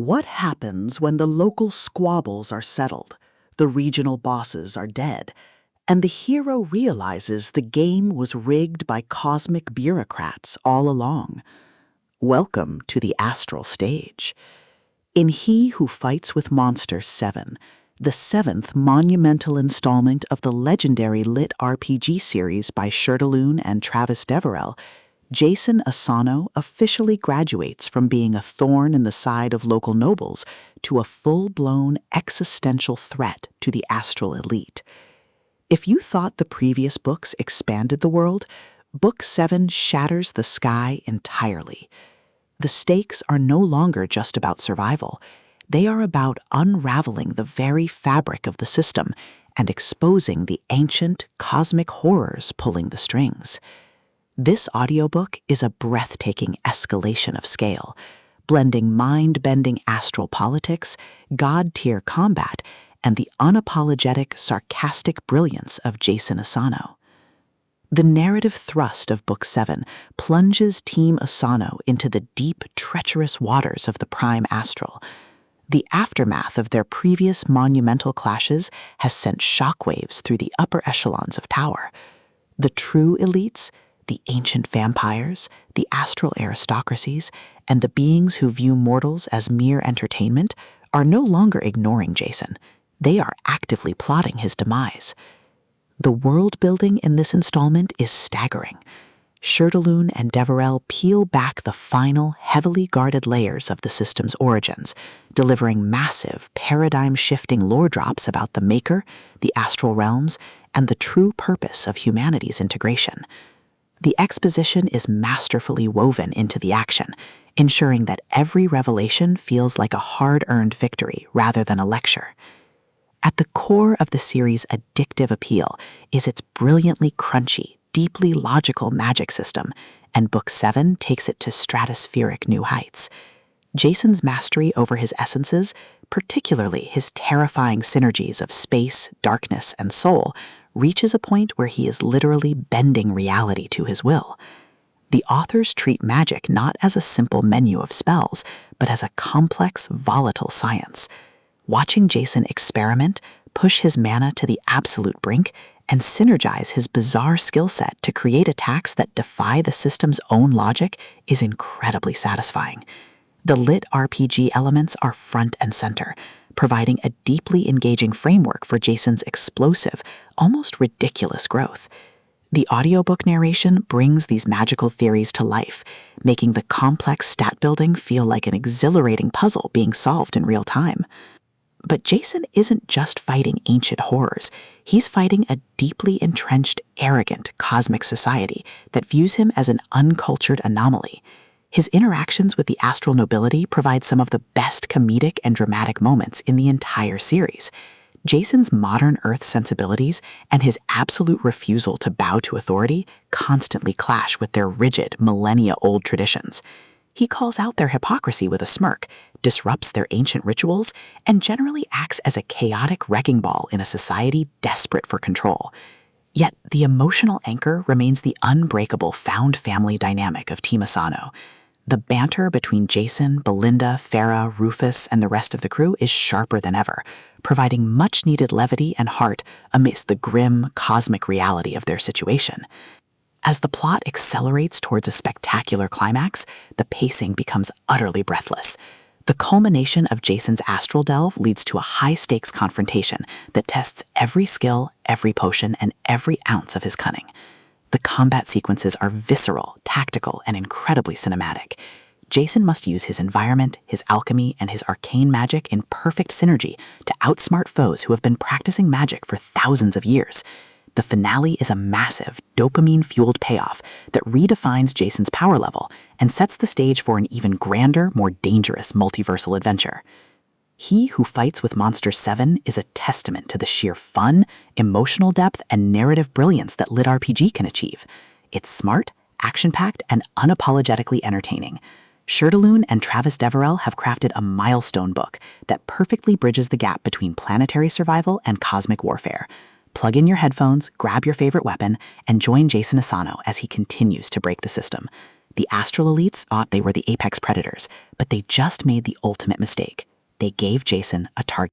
What happens when the local squabbles are settled, the regional bosses are dead, and the hero realizes the game was rigged by cosmic bureaucrats all along? Welcome to the Astral stage. In He Who Fights with Monsters 7, the seventh monumental installment of the legendary LitRPG series by Shirtaloon and Travis Deverell, Jason Asano officially graduates from being a thorn in the side of local nobles to a full-blown existential threat to the Astral elite. If you thought the previous books expanded the world, Book 7 shatters the sky entirely. The stakes are no longer just about survival. They are about unraveling the very fabric of the system and exposing the ancient cosmic horrors pulling the strings. This audiobook is a breathtaking escalation of scale, blending mind-bending astral politics, god-tier combat, and the unapologetic, sarcastic brilliance of Jason Asano. The narrative thrust of Book 7 plunges Team Asano into the deep, treacherous waters of the Prime Astral. The aftermath of their previous monumental clashes has sent shockwaves through the upper echelons of Tower. The true elites, the ancient vampires, the astral aristocracies, and the beings who view mortals as mere entertainment are no longer ignoring Jason. They are actively plotting his demise. The world building in this installment is staggering. Shirtaloon and Deverell peel back the final, heavily guarded layers of the system's origins, delivering massive, paradigm-shifting lore drops about the Maker, the astral realms, and the true purpose of humanity's integration. The exposition is masterfully woven into the action, ensuring that every revelation feels like a hard-earned victory rather than a lecture. At the core of the series' addictive appeal is its brilliantly crunchy, deeply logical magic system, and Book 7 takes it to stratospheric new heights. Jason's mastery over his essences, particularly his terrifying synergies of space, darkness, and soul, reaches a point where he is literally bending reality to his will. The authors treat magic not as a simple menu of spells, but as a complex, volatile science. Watching Jason experiment, push his mana to the absolute brink, and synergize his bizarre skill set to create attacks that defy the system's own logic is incredibly satisfying. The lit RPG elements are front and center, providing a deeply engaging framework for Jason's explosive, almost ridiculous growth. The audiobook narration brings these magical theories to life, making the complex stat building feel like an exhilarating puzzle being solved in real time. But Jason isn't just fighting ancient horrors. He's fighting a deeply entrenched, arrogant cosmic society that views him as an uncultured anomaly. His interactions with the astral nobility provide some of the best comedic and dramatic moments in the entire series. Jason's modern Earth sensibilities and his absolute refusal to bow to authority constantly clash with their rigid, millennia-old traditions. He calls out their hypocrisy with a smirk, disrupts their ancient rituals, and generally acts as a chaotic wrecking ball in a society desperate for control. Yet the emotional anchor remains the unbreakable found family dynamic of Team Asano. The banter between Jason, Belinda, Farah, Rufus, and the rest of the crew is sharper than ever, providing much-needed levity and heart amidst the grim, cosmic reality of their situation. As the plot accelerates towards a spectacular climax, the pacing becomes utterly breathless. The culmination of Jason's astral delve leads to a high-stakes confrontation that tests every skill, every potion, and every ounce of his cunning. The combat sequences are visceral, tactical, and incredibly cinematic. Jason must use his environment, his alchemy, and his arcane magic in perfect synergy to outsmart foes who have been practicing magic for thousands of years. The finale is a massive, dopamine-fueled payoff that redefines Jason's power level and sets the stage for an even grander, more dangerous multiversal adventure. He Who Fights with Monsters 7 is a testament to the sheer fun, emotional depth, and narrative brilliance that LitRPG can achieve. It's smart, action-packed, and unapologetically entertaining. Shirtaloon and Travis Deverell have crafted a milestone book that perfectly bridges the gap between planetary survival and cosmic warfare. Plug in your headphones, grab your favorite weapon, and join Jason Asano as he continues to break the system. The Astral elites thought they were the apex predators, but they just made the ultimate mistake. They gave Jason a target.